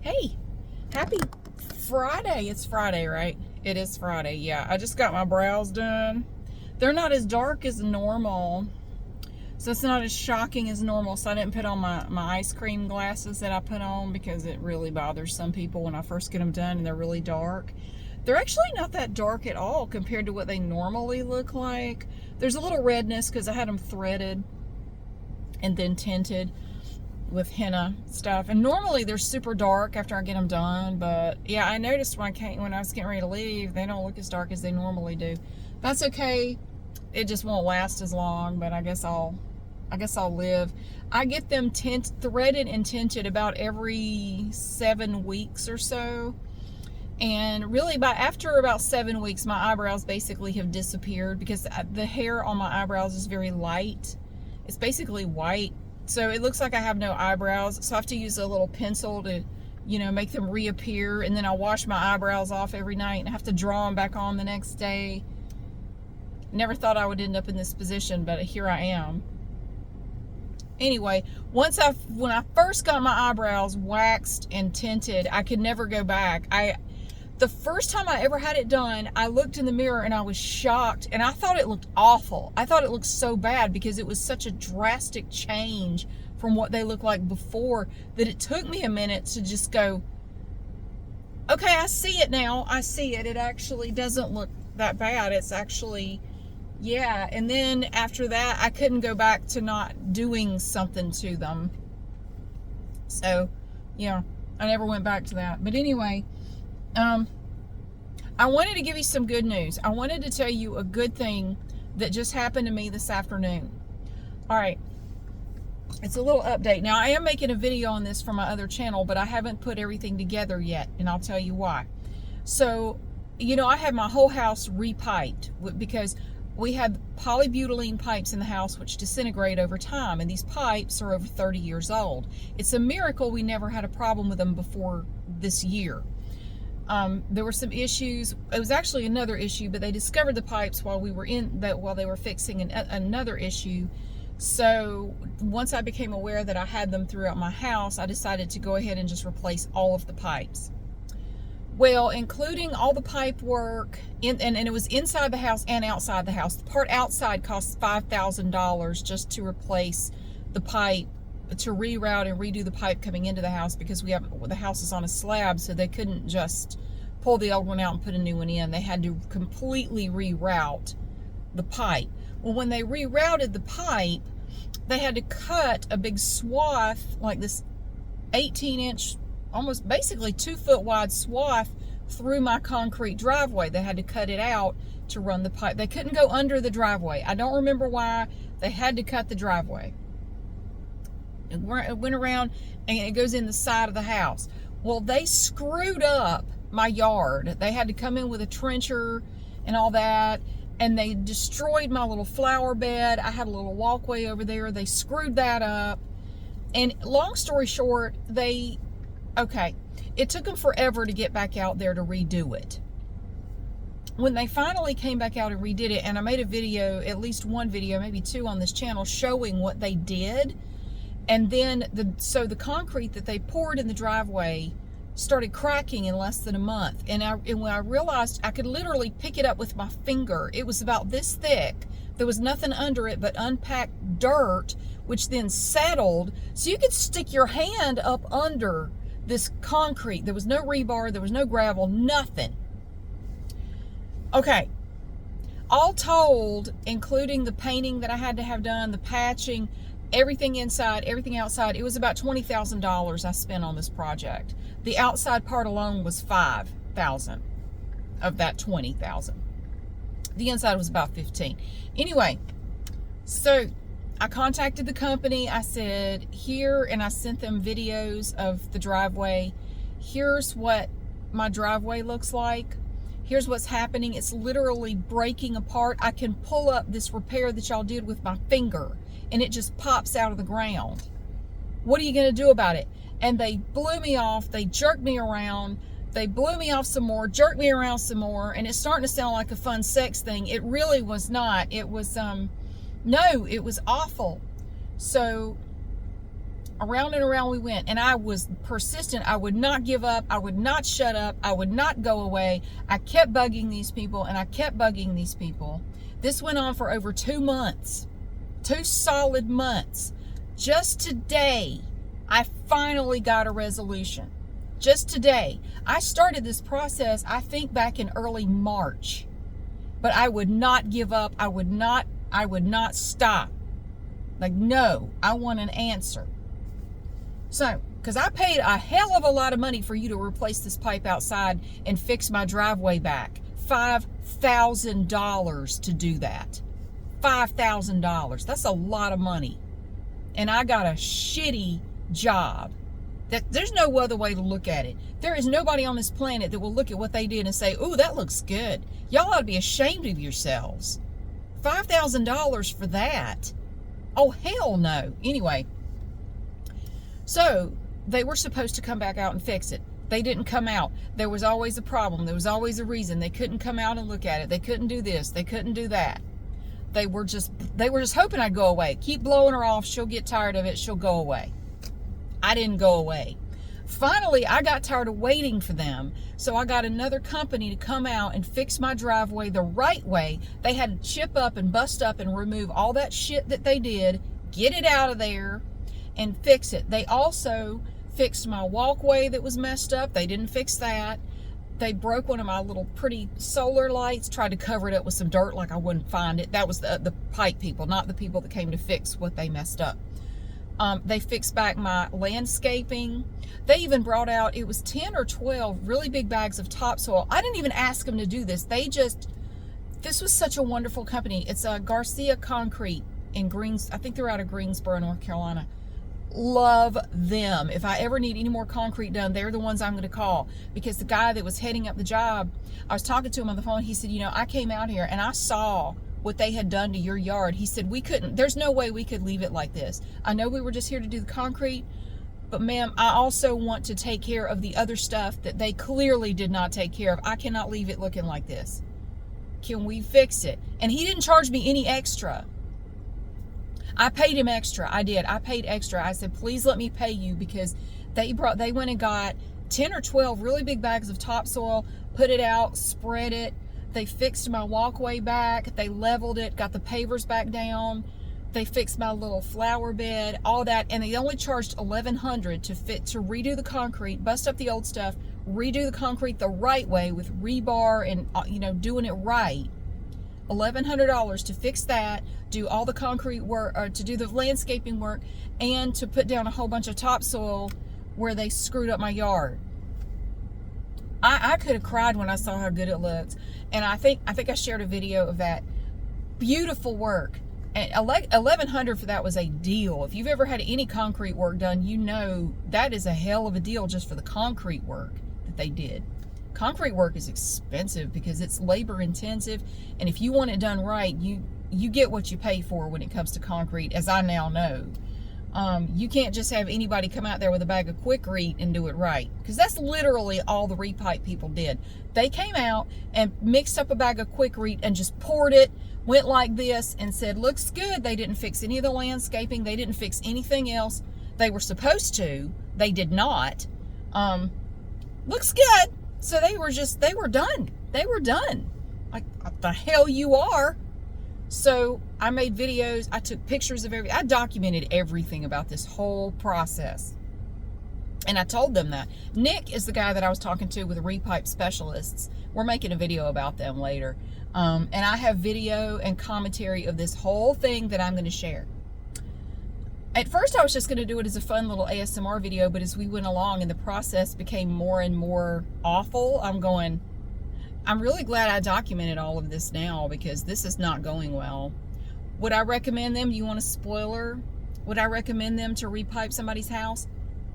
Hey, happy Friday. It's Friday, right? It is Friday, yeah. I just got my brows done. They're not as dark as normal, so it's not as shocking as normal. So I didn't put on my ice cream glasses that I put on because it really bothers some people when I first get them done and they're really dark. They're actually not that dark at all compared to what they normally look like. There's a little redness because I had them threaded and then tinted with henna stuff, and normally they're super dark after I get them done, but yeah, I noticed when I was getting ready to leave, they don't look as dark as they normally do. That's okay. It just won't last as long, but I guess I'll live. I get them threaded and tinted about every 7 weeks or so, and really after about 7 weeks my eyebrows basically have disappeared because the hair on my eyebrows is very light. It's basically white. So it looks like I have no eyebrows. So I have to use a little pencil to, make them reappear. And then I'll wash my eyebrows off every night and I have to draw them back on the next day. Never thought I would end up in this position, but here I am. Anyway, when I first got my eyebrows waxed and tinted, I could never go back. The first time I ever had it done, I looked in the mirror and I was shocked, and I thought it looked awful. I thought it looked so bad because it was such a drastic change from what they looked like before that it took me a minute to just go, okay, I see it now. I see it. It actually doesn't look that bad. It's actually, yeah. And then after that, I couldn't go back to not doing something to them. So, yeah, I never went back to that. But anyway, I wanted to give you some good news. I wanted to tell you a good thing that just happened to me this afternoon. All right. It's a little update. Now, I am making a video on this for my other channel, but I haven't put everything together yet, and I'll tell you why. So, I had my whole house repiped because we had polybutylene pipes in the house which disintegrate over time, and these pipes are over 30 years old. It's a miracle we never had a problem with them before this year. There were some issues. It was actually another issue, but they discovered the pipes while they were fixing another issue. So once I became aware that I had them throughout my house, I decided to go ahead and just replace all of the pipes. Well, including all the pipe work, and it was inside the house and outside the house. The part outside cost $5,000 just to replace the pipe, to reroute and redo the pipe coming into the house, because the house is on a slab, so they couldn't just pull the old one out and put a new one in. They had to completely reroute the pipe. Well, when they rerouted the pipe, they had to cut a big swath, like this 18-inch, almost basically 2-foot wide swath through my concrete driveway. They had to cut it out to run the pipe. They couldn't go under the driveway. I don't remember why. They had to cut the driveway. It went around and it goes in the side of the house. Well, they screwed up my yard. They had to come in with a trencher and all that, and they destroyed my little flower bed. I had a little walkway over there. They screwed that up. And long story short, it took them forever to get back out there to redo it. When they finally came back out and redid it, and I made a video, at least one video, maybe two on this channel, showing what they did. And then the concrete that they poured in the driveway started cracking in less than a month. And when I realized I could literally pick it up with my finger, it was about this thick. There was nothing under it but unpacked dirt, which then settled. So you could stick your hand up under this concrete. There was no rebar, there was no gravel, nothing. Okay. All told, including the painting that I had to have done, the patching, everything inside, everything outside, it was about $20,000 I spent on this project. The outside part alone was $5,000 of that $20,000. The inside was about $15,000. Anyway, so I contacted the company. I said, and I sent them videos of the driveway. Here's what my driveway looks like. Here's what's happening. It's literally breaking apart. I can pull up this repair that y'all did with my finger, and it just pops out of the ground. What are you going to do about it? And they blew me off. They jerked me around. They blew me off some more, jerked me around some more, and it's starting to sound like a fun sex thing. It really was not. It was, no, it was awful. So around and around we went, and I was persistent. I would not give up. I would not shut up. I would not go away. I kept bugging these people, and I kept bugging these people. This went on for over 2 months, 2 solid months. Just today, I finally got a resolution. Just today. I started this process, I think, back in early March, but I would not give up. I would not stop. Like, no, I want an answer. So, because I paid a hell of a lot of money for you to replace this pipe outside and fix my driveway back. $5,000 to do that. $5,000. That's a lot of money. And I got a shitty job. There's no other way to look at it. There is nobody on this planet that will look at what they did and say, "Ooh, that looks good." Y'all ought to be ashamed of yourselves. $5,000 for that. Oh, hell no. Anyway. So, they were supposed to come back out and fix it. They didn't come out. There was always a problem. There was always a reason. They couldn't come out and look at it. They couldn't do this. They couldn't do that. They were just hoping I'd go away. Keep blowing her off. She'll get tired of it. She'll go away. I didn't go away. Finally, I got tired of waiting for them. So I got another company to come out and fix my driveway the right way. They had to chip up and bust up and remove all that shit that they did, get it out of there, and fix it. They also fixed my walkway that was messed up. They didn't fix that. They broke one of my little pretty solar lights, tried to cover it up with some dirt like I wouldn't find it. That was the pipe people, not the people that came to fix what they messed up. They fixed back my landscaping. They even brought out, it was 10 or 12 really big bags of topsoil. I didn't even ask them to do this. This was such a wonderful company. It's Garcia Concrete in I think they're out of Greensboro, North Carolina. Love them. If I ever need any more concrete done, they're the ones I'm going to call, because the guy that was heading up the job, I was talking to him on the phone. He said, I came out here and I saw what they had done to your yard. He said, there's no way we could leave it like this. I know we were just here to do the concrete, but ma'am, I also want to take care of the other stuff that they clearly did not take care of. I cannot leave it looking like this. Can we fix it? And he didn't charge me any extra. I paid him extra. I did. I paid extra. I said, please let me pay you, because they went and got 10 or 12 really big bags of topsoil, put it out, spread it. They fixed my walkway back. They leveled it, got the pavers back down. They fixed my little flower bed, all that. And they only charged $1,100 to redo the concrete, bust up the old stuff, redo the concrete the right way with rebar and, doing it right. $1,100 to fix that, do all the concrete work, or to do the landscaping work, and to put down a whole bunch of topsoil where they screwed up my yard. I could have cried when I saw how good it looked. And I think I shared a video of that. Beautiful work. And $1,100 for that was a deal. If you've ever had any concrete work done, you know that is a hell of a deal just for the concrete work that they did. Concrete work is expensive because it's labor intensive, and if you want it done right, you get what you pay for when it comes to concrete, as I now know. You can't just have anybody come out there with a bag of Quikrete and do it right, because that's literally all the repipe people did. They came out and mixed up a bag of Quikrete and just poured it, went like this, and said, looks good. They didn't fix any of the landscaping. They didn't fix anything else. They were supposed to. They did not. Looks good. So they were done. They were done. Like, what the hell you are? So I made videos. I took pictures of everything. I documented everything about this whole process. And I told them that. Nick is the guy that I was talking to with the repipe specialists. We're making a video about them later. And I have video and commentary of this whole thing that I'm going to share. At first, I was just going to do it as a fun little ASMR video, but as we went along and the process became more and more awful, I'm really glad I documented all of this now, because this is not going well. Would I recommend them? You want a spoiler? Would I recommend them to repipe somebody's house?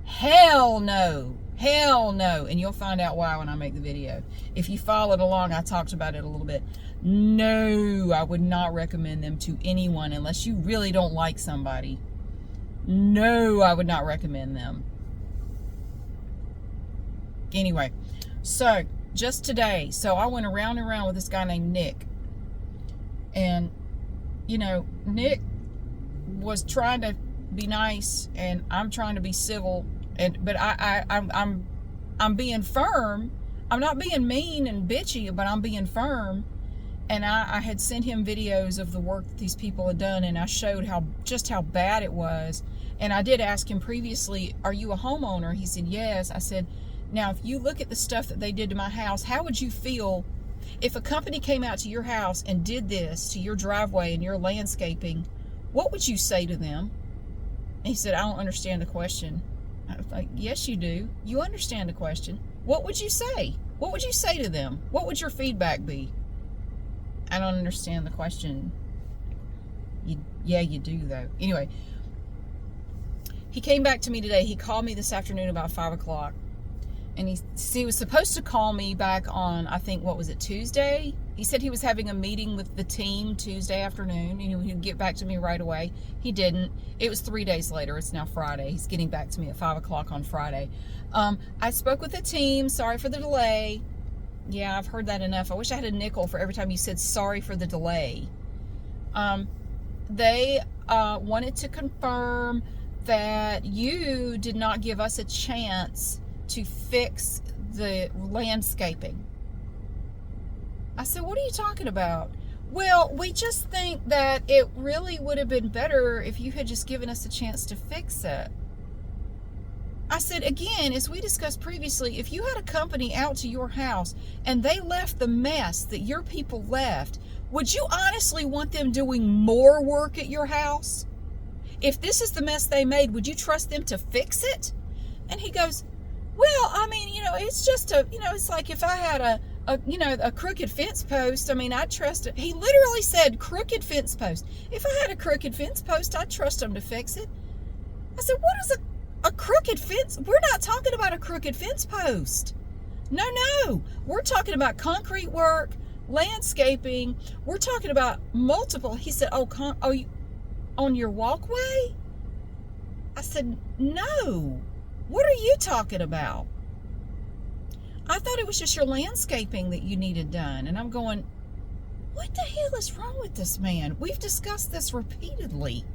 Hell no. Hell no. And you'll find out why when I make the video. If you followed along, I talked about it a little bit. No, I would not recommend them to anyone unless you really don't like somebody. No, I would not recommend them. Anyway, so just today, I went around and around with this guy named Nick. And, Nick was trying to be nice, and I'm trying to be civil, but I'm being firm. I'm not being mean and bitchy, but I'm being firm. And I had sent him videos of the work that these people had done, and I showed just how bad it was. And I did ask him previously, are you a homeowner? He said, yes. I said, now, if you look at the stuff that they did to my house, how would you feel if a company came out to your house and did this to your driveway and your landscaping? What would you say to them? And he said, I don't understand the question. I was like, yes, you do. You understand the question. What would you say? What would you say to them? What would your feedback be? I don't understand the question. Yeah, you do, though. Anyway, he came back to me today. He called me this afternoon about 5 o'clock. And he was supposed to call me back on, I think, what was it, Tuesday? He said he was having a meeting with the team Tuesday afternoon. And he'd get back to me right away. He didn't. It was 3 days later. It's now Friday. He's getting back to me at 5 o'clock on Friday. I spoke with the team. Sorry for the delay. Yeah, I've heard that enough. I wish I had a nickel for every time you said sorry for the delay. They wanted to confirm that you did not give us a chance to fix the landscaping. I said, what are you talking about? Well, we just think that it really would have been better if you had just given us a chance to fix it. I said, again, as we discussed previously, if you had a company out to your house and they left the mess that your people left, would you honestly want them doing more work at your house? If this is the mess they made, would you trust them to fix it? And he goes, well, I mean, it's just it's like if I had a crooked fence post, I mean, I'd trust it. He literally said crooked fence post. If I had a crooked fence post, I'd trust them to fix it. I said, what is a crooked fence? We're not talking about a crooked fence post. No. We're talking about concrete work, landscaping. We're talking about multiple. He said, you on your walkway? I said, no. What are you talking about? I thought it was just your landscaping that you needed done. And I'm going, what the hell is wrong with this man? We've discussed this repeatedly.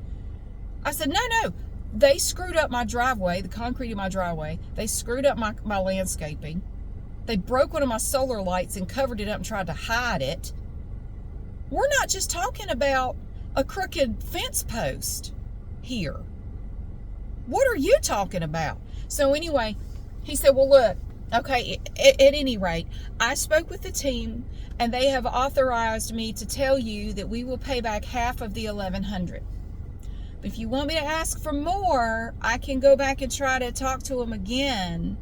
I said, no. They screwed up my driveway, the concrete in my driveway. They screwed up my landscaping. They broke one of my solar lights and covered it up and tried to hide it. We're not just talking about a crooked fence post here. What are you talking about? So anyway, he said, well, look, okay, at any rate, I spoke with the team and they have authorized me to tell you that we will pay back half of the $1,100. If you want me to ask for more, I can go back and try to talk to them again.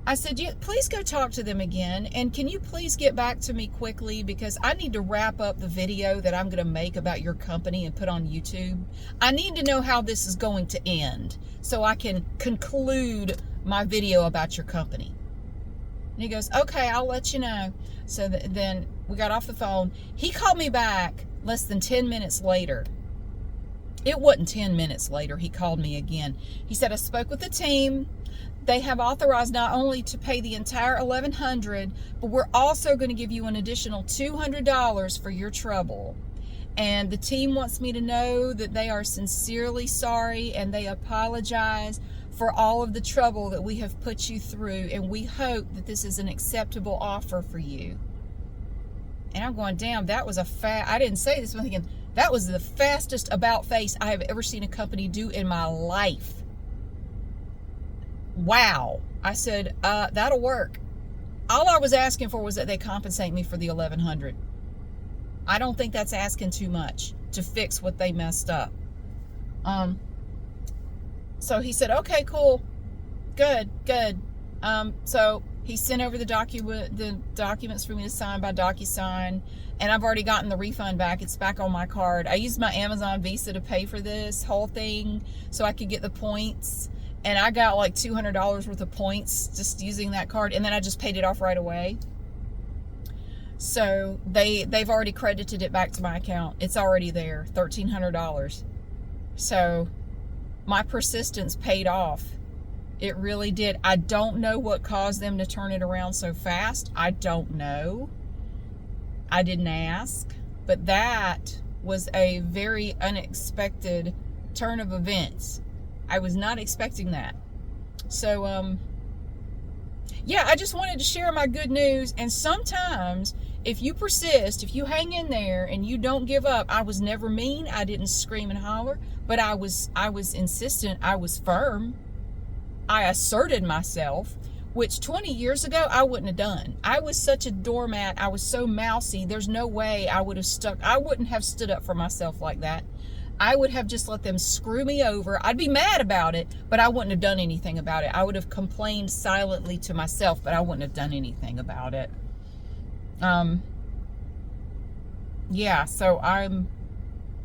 I said, please go talk to them again. And can you please get back to me quickly? Because I need to wrap up the video that I'm going to make about your company and put on YouTube. I need to know how this is going to end so I can conclude my video about your company. And he goes, okay, I'll let you know. So then we got off the phone. He called me back less than 10 minutes later. It wasn't 10 minutes later. He called me again. He said, I spoke with the team. They have authorized not only to pay the entire $1,100, but we're also going to give you an additional $200 for your trouble. And the team wants me to know that they are sincerely sorry and they apologize for all of the trouble that we have put you through. And we hope that this is an acceptable offer for you. And I'm going, damn, that was I didn't say this, but I'm thinking, that was the fastest about face I have ever seen a company do in my life. Wow. I said, that'll work. All I was asking for was that they compensate me for the $1,100. I don't think that's asking too much to fix what they messed up. So he said, okay, cool. Good. So he sent over the documents for me to sign by DocuSign, and I've already gotten the refund back. It's back on my card. I used my Amazon Visa to pay for this whole thing so I could get the points, and I got like $200 worth of points just using that card, and then I just paid it off right away. So they've already credited it back to my account. It's already there, $1,300. So my persistence paid off. It really did. I don't know what caused them to turn it around so fast. I don't know. I didn't ask. But that was a very unexpected turn of events. I was not expecting that. So, yeah, I just wanted to share my good news. And sometimes, if you persist, if you hang in there and you don't give up, I was never mean. I didn't scream and holler, but I was insistent. I was firm. I asserted myself, which 20 years ago, I wouldn't have done. I was such a doormat. I was so mousy. There's no way I would have I wouldn't have stood up for myself like that. I would have just let them screw me over. I'd be mad about it, but I wouldn't have done anything about it. I would have complained silently to myself, but I wouldn't have done anything about it. Yeah, so I'm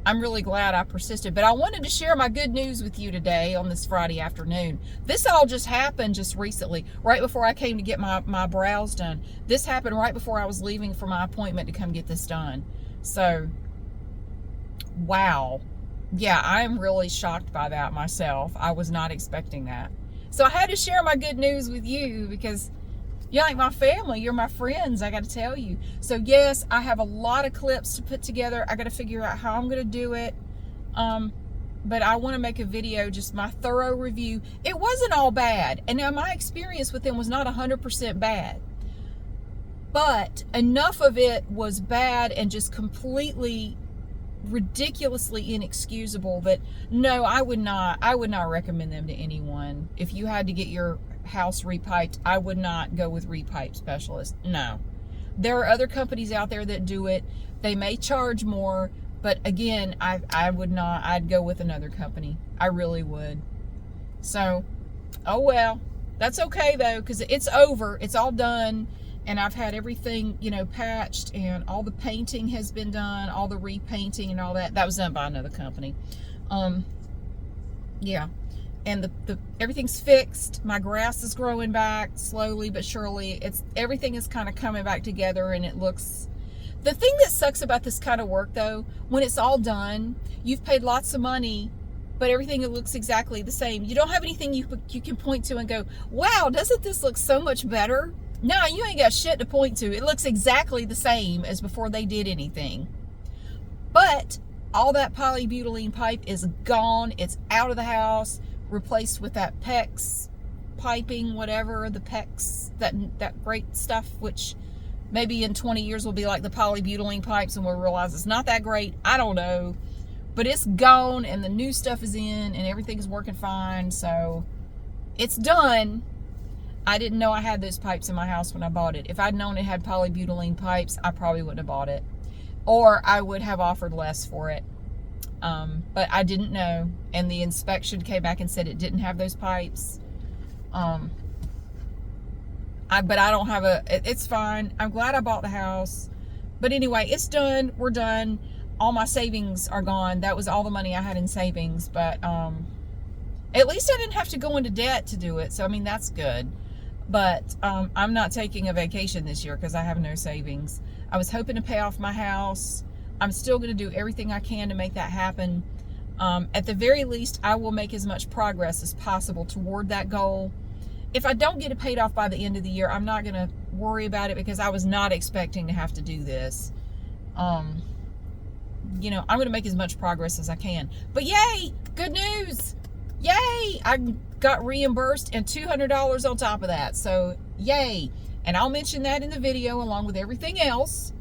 really glad I persisted, but I wanted to share my good news with you today on this Friday afternoon. This all just happened just recently, right before I came to get my brows done. This happened right before I was leaving for my appointment to come get this done. So, wow. Yeah, I am really shocked by that myself. I was not expecting that. So I had to share my good news with you because you're like my family. You're my friends. I got to tell you. So yes, I have a lot of clips to put together. I got to figure out how I'm going to do it. But I want to make a video, just my thorough review. It wasn't all bad. And now my experience with them was not 100% bad. But enough of it was bad and just completely ridiculously inexcusable that no, I would not recommend them to anyone. If you had to get your house repiped, I would not go with repipe specialist. No. There are other companies out there that do it. They may charge more, but again, I would not. I'd go with another company. I really would. So, oh well. That's okay though, because it's over. It's all done. And I've had everything, patched, and all the painting has been done, all the repainting and all that. That was done by another company. Yeah. And the everything's fixed. My grass is growing back slowly but surely. Everything is kind of coming back together, and it looks. The thing that sucks about this kind of work though, when it's all done, you've paid lots of money, but everything looks exactly the same. You don't have anything you can point to and go, wow, doesn't this look so much better? No, you ain't got shit to point to. It looks exactly the same as before they did anything. But all that polybutylene pipe is gone. It's out of the house, replaced with that PEX piping, whatever, the PEX, that great stuff, which maybe in 20 years will be like the polybutylene pipes and we'll realize it's not that great. I don't know. But it's gone and the new stuff is in and everything's working fine. So it's done. I didn't know I had those pipes in my house when I bought it. If I'd known it had polybutylene pipes, I probably wouldn't have bought it. Or I would have offered less for it. But I didn't know. And the inspection came back and said it didn't have those pipes. But I don't have it's fine. I'm glad I bought the house. But anyway, it's done. We're done. All my savings are gone. That was all the money I had in savings. But at least I didn't have to go into debt to do it. So, I mean, that's good. But I'm not taking a vacation this year because I have no savings. I was hoping to pay off my house. I'm still going to do everything I can to make that happen. At the very least, I will make as much progress as possible toward that goal. If I don't get it paid off by the end of the year, I'm not going to worry about it because I was not expecting to have to do this. I'm going to make as much progress as I can. But yay, good news. Yay, I got reimbursed and $200 on top of that. So yay. And I'll mention that in the video along with everything else.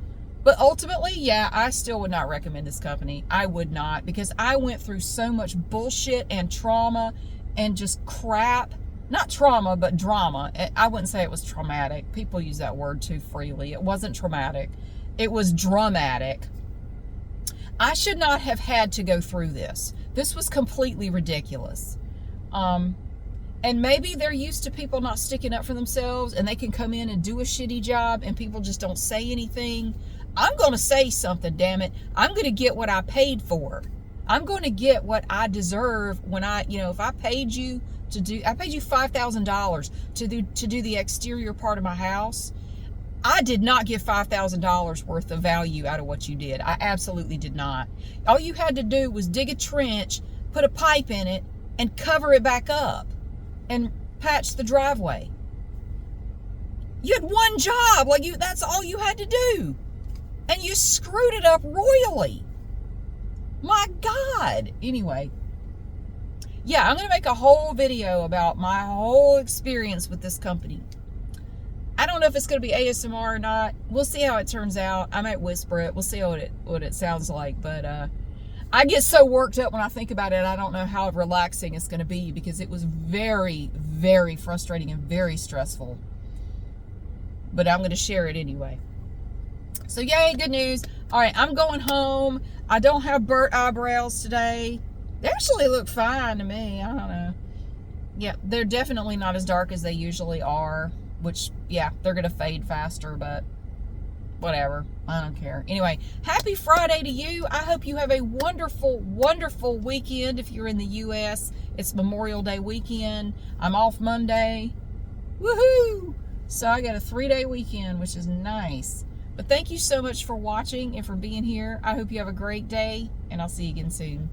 But ultimately, yeah, I still would not recommend this company. I would not, because I went through so much bullshit and trauma and just crap. Not trauma, but drama. I wouldn't say it was traumatic. People use that word too freely. It wasn't traumatic. It was dramatic. I should not have had to go through this. This was completely ridiculous. And maybe they're used to people not sticking up for themselves and they can come in and do a shitty job and people just don't say anything. I'm going to say something, damn it. I'm going to get what I paid for. I'm going to get what I deserve when if I paid you I paid you $5,000 to do the exterior part of my house. I did not give $5,000 worth of value out of what you did. I absolutely did not. All you had to do was dig a trench, put a pipe in it, and cover it back up and patch the driveway. You had one job. That's all you had to do. And you screwed it up royally. My God. Anyway, yeah, I'm going to make a whole video about my whole experience with this company. I don't know if it's going to be ASMR or not. We'll see how it turns out. I might whisper it. We'll see what it sounds like. But I get so worked up when I think about it. I don't know how relaxing it's going to be, because it was very, very frustrating and very stressful. But I'm going to share it anyway. So yay, good news. All right, I'm going home. I don't have burnt eyebrows today. They actually look fine to me. I don't know. Yeah, they're definitely not as dark as they usually are, which, yeah, they're going to fade faster, but whatever. I don't care. Anyway, happy Friday to you. I hope you have a wonderful, wonderful weekend. If you're in the U.S., it's Memorial Day weekend. I'm off Monday. Woohoo! So I got a 3-day weekend, which is nice. But thank you so much for watching and for being here. I hope you have a great day, and I'll see you again soon.